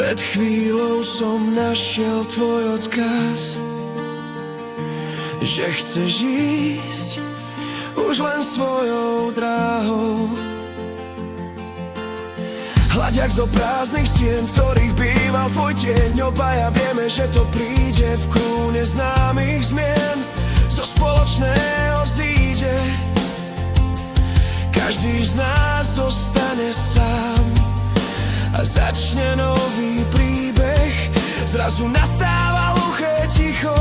Pred chvíľou som našiel tvoj odkaz, že chceš ísť už len svojou dráhou. Hľadiac do prázdnych stien, v ktorých býval tvoj tieň. Obaja vieme, že to príde v krúne známych zmien. Zo spoločného zíde každý z nás zostane sám a začne nový príbeh. Zrazu nastáva hluché ticho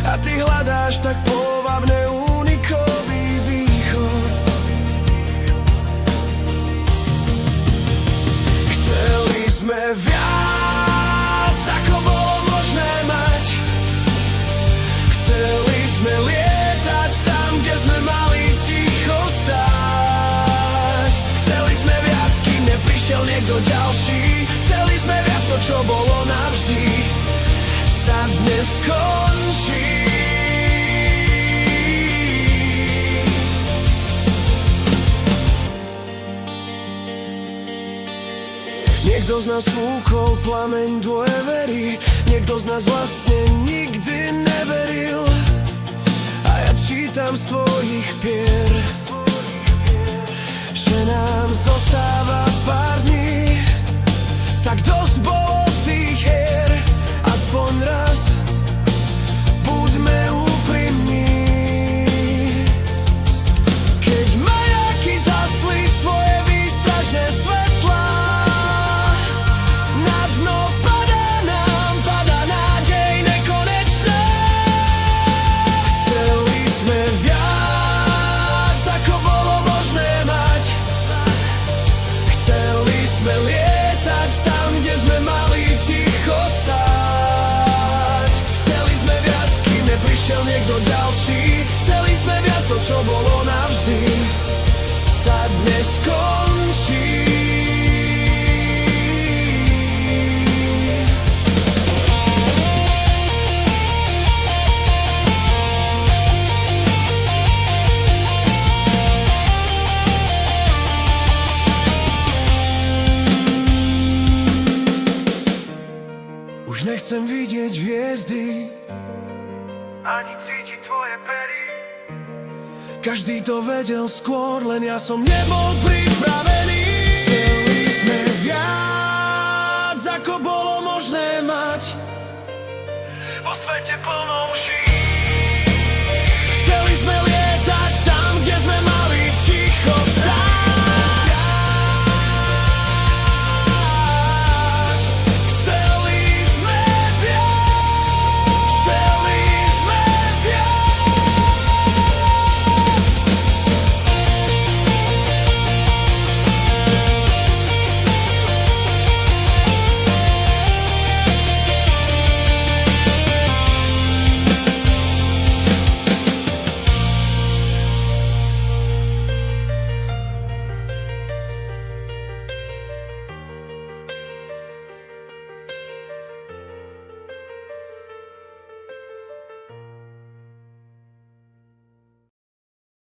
a ty hľadáš tak povabne unikový východ. Chceli sme viac, ako bolo možné mať. Chceli sme lietať tam, kde sme mali ticho stáť. Chceli sme viac, kým neprišiel niekto ďalší. Chceli sme viac, to čo bolo navždy sa dnes končí. Niekto z nás fúkol plameň dôvery, niekto z nás vlastne nikdy neveril. A ja čítam z tvojich pier, že nám zostáva pár dní. Tak dosť bolo tých hier, aspoň raz buďme úprimní. Keď majaky zhasli svoje výstražné svetlá, na dno padá nádej nekonečná. Chceli sme viac, ako bolo možné mať. Chceli sme lietať tam, kde sme mali ticho stáť. Chceli sme viac, kým neprišiel niekto ďalší. Chceli sme viac, to čo bolo navždy sa dnes končí. Už nechcem vidieť hviezdy, ani cítiť tvoje pery. Každý to vedel skôr, len ja som nebol pripravený. Chceli sme viac, ako bolo možné mať vo svete plnom žít.